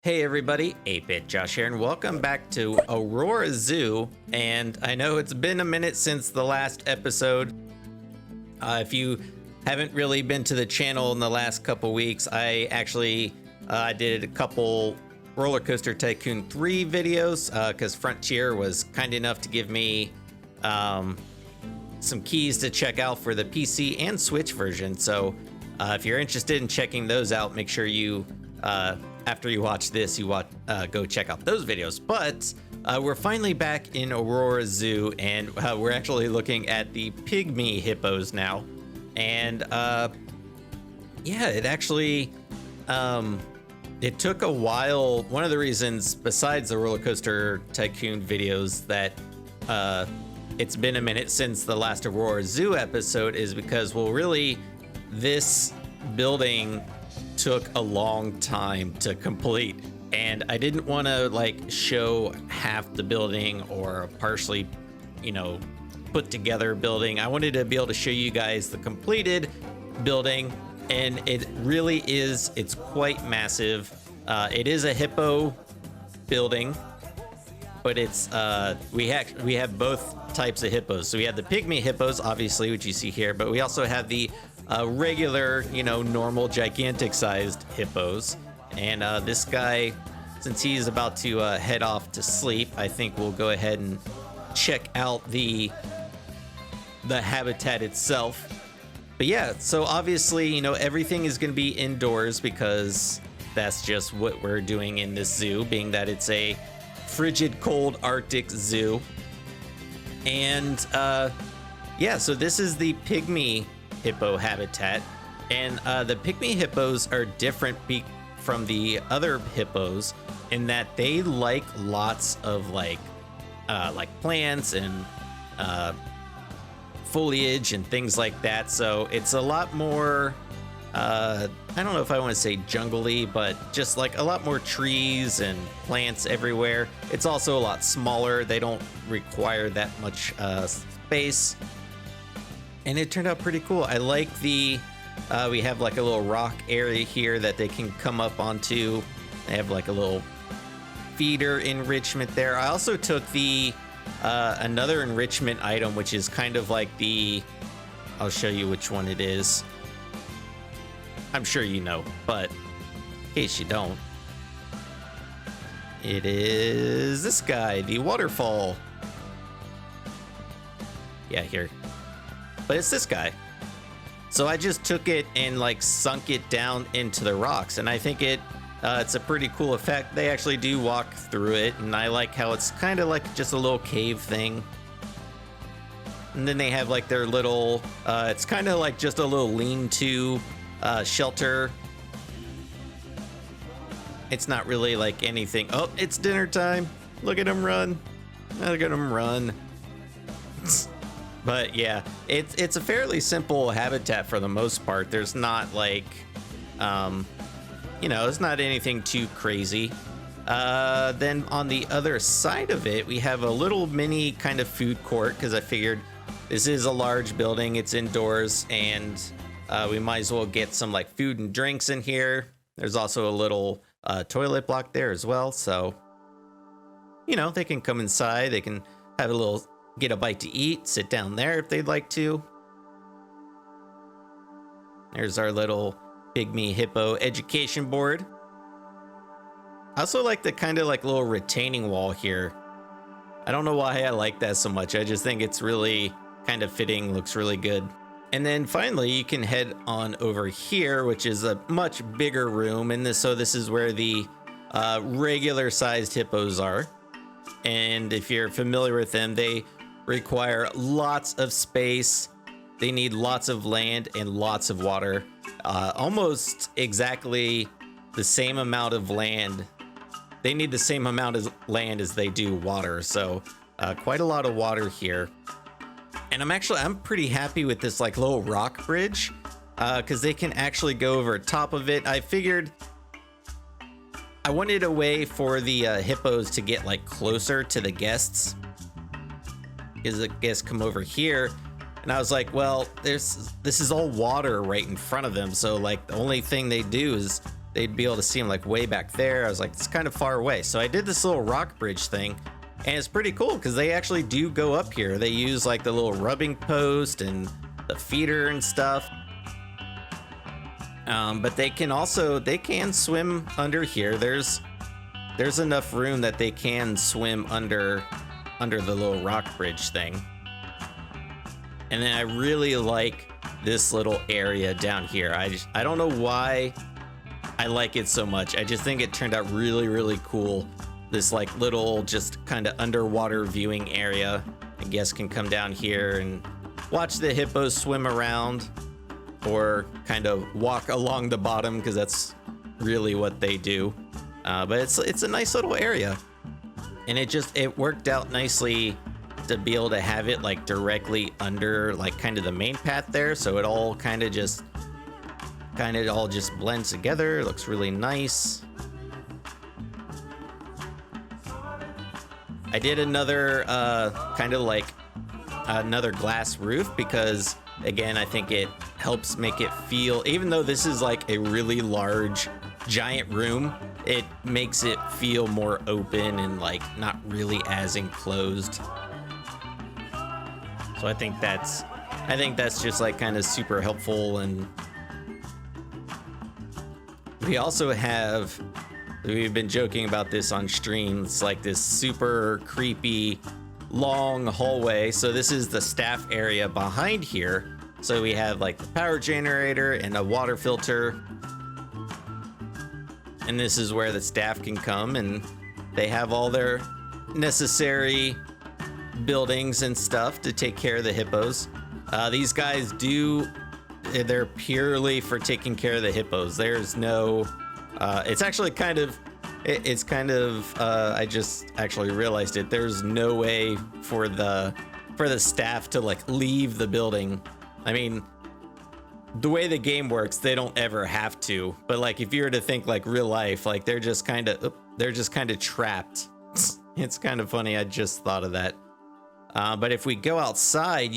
Hey everybody, 8-Bit Josh here, and welcome back to Aurora Zoo. And I know it's been a minute since the last episode. If you haven't really been to the channel in the last couple weeks, I actually did a couple Roller Coaster Tycoon 3 videos because Frontier was kind enough to give me some keys to check out for the PC and Switch version. So if you're interested in checking those out, make sure you after you watch this, go check out those videos. But we're finally back in Aurora Zoo, and we're actually looking at the Pygmy hippos now. And yeah, it actually it took a while. One of the reasons, besides the Roller Coaster Tycoon videos, that it's been a minute since the last Aurora Zoo episode is because, well, really, this building took a long time to complete, and I didn't want to like show half the building or a partially, put together building. I wanted to be able to show you guys the completed building, and it really is, it's quite massive. It is a hippo building, but it's we have both types of hippos. So we have the Pygmy hippos, obviously, which you see here, but we also have the regular, normal, gigantic-sized hippos. And this guy, since he's about to head off to sleep, I think we'll go ahead and check out the habitat itself. But yeah, so obviously, everything is going to be indoors because that's just what we're doing in this zoo, being that it's a frigid, cold Arctic zoo. And yeah, so this is the Pygmy hippo habitat, and the Pygmy hippos are different from the other hippos in that they like lots of like plants and foliage and things like that. So it's a lot more I don't know if I want to say jungly, but just like a lot more trees and plants everywhere. It's also a lot smaller. They don't require that much space. And it turned out pretty cool. I like the, we have like a little rock area here that they can come up onto. They have like a little feeder enrichment there. I also took the, another enrichment item, which is kind of like the, I'll show you which one it is. I'm sure you know, but in case you don't, it is this guy, the Waterfall. Yeah, here. But it's this guy. So I just took it and like sunk it down into the rocks, and I think it's a pretty cool effect. They actually do walk through it, and I like how it's kind of like just a little cave thing. And then they have like their little, it's kind of like just a little lean-to shelter. It's not really like anything. Oh, it's dinner time. Look at them run. Look at them run. But yeah, it's a fairly simple habitat for the most part. There's not like, it's not anything too crazy. Then on the other side of it, we have a little mini kind of food court because I figured this is a large building. It's indoors, and we might as well get some like food and drinks in here. There's also a little toilet block there as well. So, they can come inside. They can have get a bite to eat, sit down there if they'd like to. There's our little Pygmy hippo education board. I also like the kind of like little retaining wall here. I don't know why I like that so much. I just think it's really kind of fitting, looks really good. And then finally, you can head on over here, which is a much bigger room. And this is where the regular sized hippos are. And if you're familiar with them, they require lots of space. They need lots of land and lots of water. Almost exactly the same amount of land. They need the same amount of land as they do water. So quite a lot of water here. And I'm pretty happy with this like little rock bridge because they can actually go over top of it. I figured I wanted a way for the hippos to get like closer to the guests, because the guests come over here, and I was like, well, this is all water right in front of them, so like the only thing they do is they'd be able to see them like way back there. I was like, it's kind of far away. So I did this little rock bridge thing, and it's pretty cool because they actually do go up here. They use like the little rubbing post and the feeder and stuff. But they can swim under here. There's enough room that they can swim under the little rock bridge thing. And then I really like this little area down here. I don't know why I like it so much. I just think it turned out really, really cool. This like little just kind of underwater viewing area. I guess can come down here and watch the hippos swim around, or kind of walk along the bottom, because that's really what they do. But it's a nice little area, and it worked out nicely to be able to have it like directly under like kind of the main path there, so it all kind of just blends together. It looks really nice. I did another kind of like another glass roof because, again, I think it helps make it feel, even though this is like a really large giant room, it makes it feel more open and like not really as enclosed. So I think that's just like kind of super helpful. And we also have, we've been joking about this on streams, like this super creepy long hallway. So this is the staff area behind here. So we have like the power generator and a water filter. And this is where the staff can come, and they have all their necessary buildings and stuff to take care of the hippos. These guys they're purely for taking care of the hippos. There's no, it's actually kind of, I just actually realized it. There's no way for the staff to like leave the building. I mean, the way the game works, they don't ever have to. But like, if you were to think like real life, like they're just kind of trapped. It's kind of funny. I just thought of that. But if we go outside,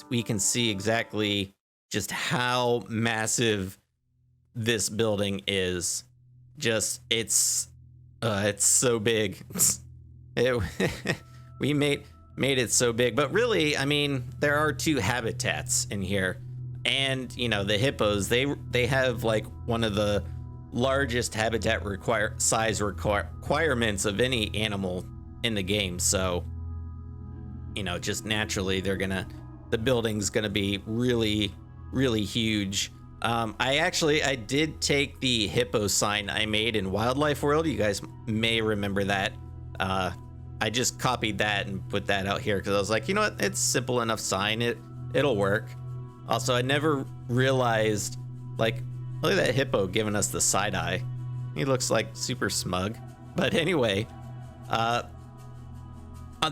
we can see exactly just how massive this building is. Just it's so big. We made it so big, but really, I mean, there are two habitats in here, and you know, the hippos, they have like one of the largest habitat requirements of any animal in the game. So, you know, just naturally, the building's gonna be really, really huge. I did take the hippo sign I made in Wildlife World. You guys may remember that. I just copied that and put that out here because I was like, you know what? It's simple enough sign. It'll work. Also, I never realized, like, look at that hippo giving us the side eye. He looks like super smug. But anyway, on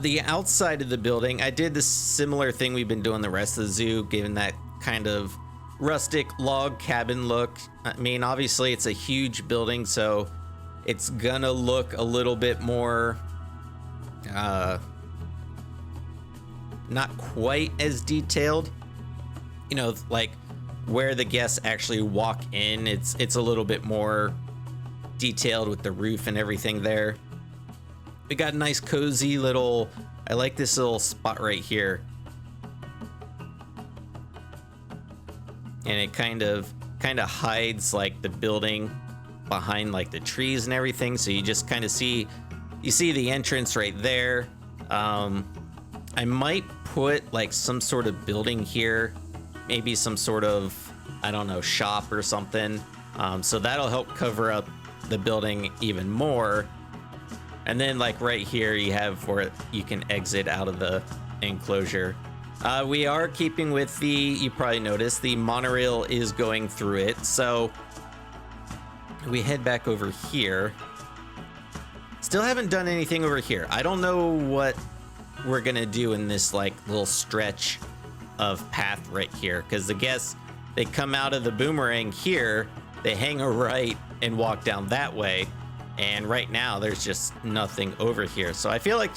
the outside of the building, I did this similar thing we've been doing the rest of the zoo, giving that kind of rustic log cabin look. I mean, obviously it's a huge building, so it's gonna look a little bit more not quite as detailed. You know, like where the guests actually walk in, it's a little bit more detailed with the roof and everything there. We got a nice cozy little, I like this little spot right here. And it kind of hides like the building behind like the trees and everything, so you just kind of see the entrance right there. I might put like some sort of building here, maybe some sort of, I don't know, shop or something, so that'll help cover up the building even more. And then like right here you have where you can exit out of the enclosure. We are keeping with you probably noticed, the monorail is going through it. So we head back over here. Still haven't done anything over here. I don't know what we're gonna do in this like little stretch of path right here, because the guests, they come out of the boomerang here, they hang a right and walk down that way. And right now there's just nothing over here. So I feel like,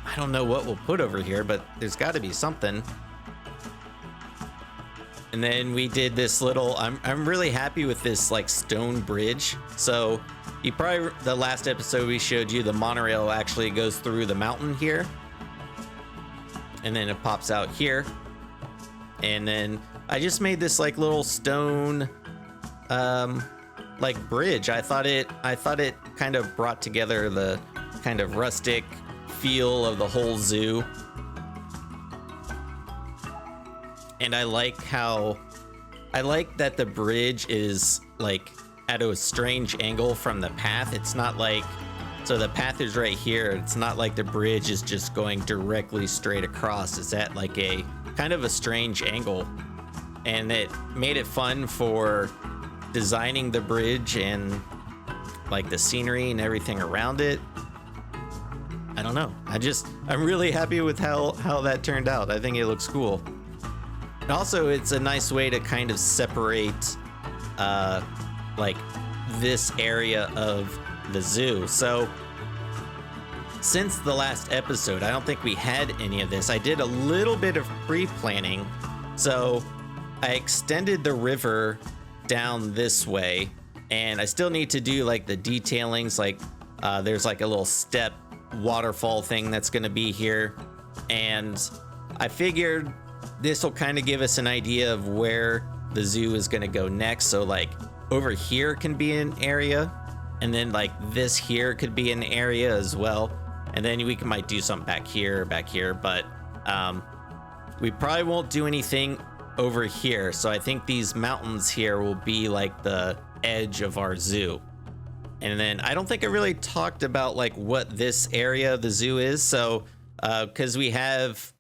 I don't know what we'll put over here, but there's got to be something. And then we did this little, I'm really happy with this like stone bridge. So you probably, the last episode we showed you, the monorail actually goes through the mountain here. And then it pops out here. And then I just made this like little stone, like bridge. I thought it kind of brought together the kind of rustic feel of the whole zoo. And I like that the bridge is like at a strange angle from the path. It's not like, so the path is right here. It's not like the bridge is just going directly straight across. It's at like a kind of a strange angle. And it made it fun for designing the bridge and like the scenery and everything around it. I don't know. I'm really happy with how that turned out. I think it looks cool. And also, it's a nice way to kind of separate like this area of the zoo. So since the last episode, I don't think we had any of this. I did a little bit of pre-planning. So I extended the river down this way, and I still need to do like the detailings. Like there's like a little step waterfall thing that's going to be here. And I figured this will kind of give us an idea of where the zoo is going to go next. So like over here can be an area, and then like this here could be an area as well. And then we might do something back here, but we probably won't do anything over here. So I think these mountains here will be like the edge of our zoo. And then I don't think I really talked about like what this area of the zoo is. So because we have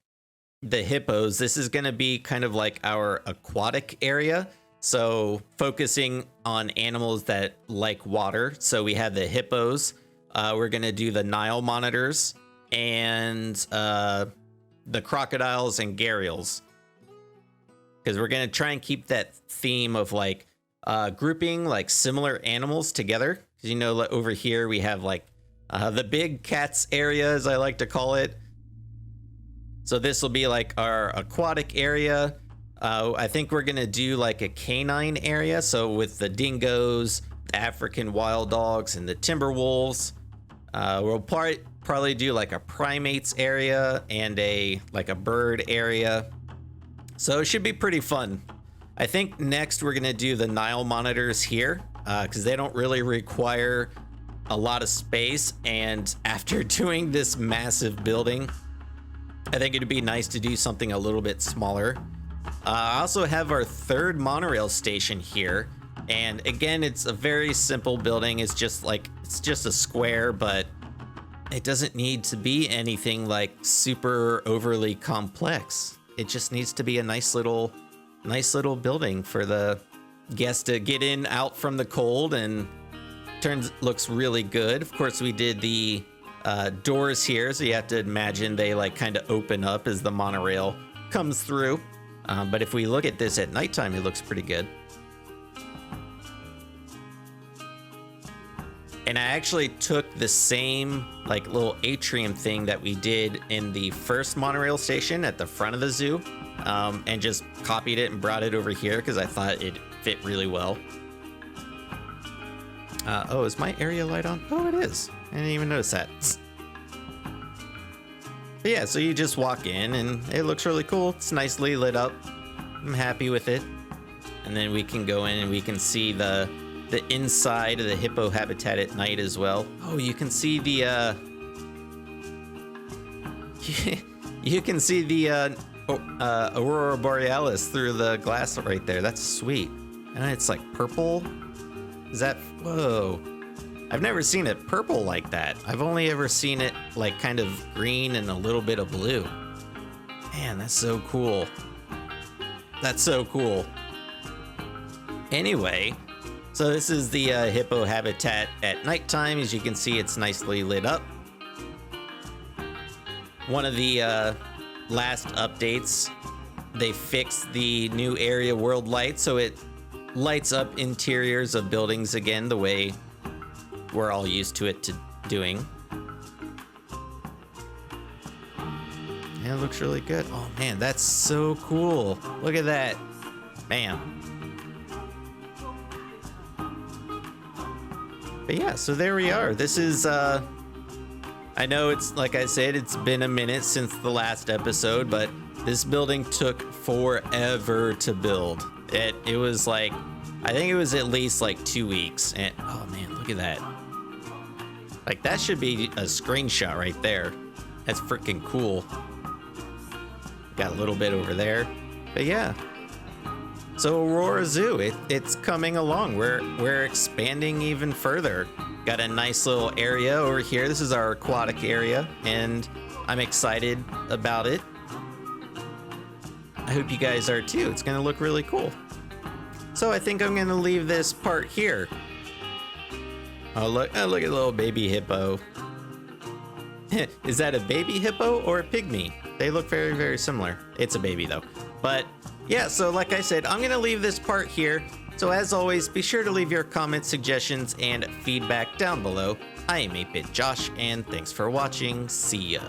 the hippos, this is going to be kind of like our aquatic area. So focusing on animals that like water. So we have the hippos. We're going to do the Nile Monitors and the crocodiles and gharials. Because we're going to try and keep that theme of like grouping like similar animals together. Because, you know, over here we have like the big cats area, as I like to call it. So this will be like our aquatic area. I think we're going to do like a canine area. So with the dingoes, the African wild dogs, and the timber wolves. We'll probably do like a primates area and a bird area. So it should be pretty fun. I think next we're going to do the Nile Monitors here because they don't really require a lot of space. And after doing this massive building, I think it'd be nice to do something a little bit smaller. I also have our third monorail station here. And again, it's a very simple building. It's just a square, but it doesn't need to be anything like super overly complex. It just needs to be a nice little building for the guests to get in, out from the cold, and looks really good. Of course, we did the doors here, so you have to imagine they like kind of open up as the monorail comes through. But if we look at this at nighttime, it looks pretty good. And I actually took the same like little atrium thing that we did in the first monorail station at the front of the zoo, and just copied it and brought it over here because I thought it fit really well. Oh, is my area light on? Oh, it is. I didn't even notice that. But yeah, so you just walk in and it looks really cool. It's nicely lit up. I'm happy with it. And then we can go in and we can see the inside of the hippo habitat at night as well. Oh, you can see the you can see the Aurora Borealis through the glass right there. That's sweet. And it's like purple. Is that, whoa. I've never seen it purple like that. I've only ever seen it like kind of green and a little bit of blue. Man, that's so cool. That's so cool. Anyway, so this is the hippo habitat at nighttime. As you can see, it's nicely lit up. One of the last updates, they fixed the new area world light, so it lights up interiors of buildings again the way we're all used to it doing. And it looks really good. Oh man, that's so cool. Look at that. Bam. But yeah, so there we are. This is, I know it's, like I said, it's been a minute since the last episode, but this building took forever to build. It was like, I think it was at least like 2 weeks. And, oh man, look at that. Like, that should be a screenshot right there. That's freaking cool. Got a little bit over there. But yeah. So Aurora Zoo, it's coming along. We're expanding even further. Got a nice little area over here. This is our aquatic area, and I'm excited about it. I hope you guys are too. It's gonna look really cool. So I think I'm gonna leave this part here. Oh look at the little baby hippo. Is that a baby hippo or a pygmy? They look very, very similar. It's a baby though. But yeah, so like I said, I'm gonna leave this part here. So as always, be sure to leave your comments, suggestions, and feedback down below. I am 8-Bit Josh, and thanks for watching. See ya.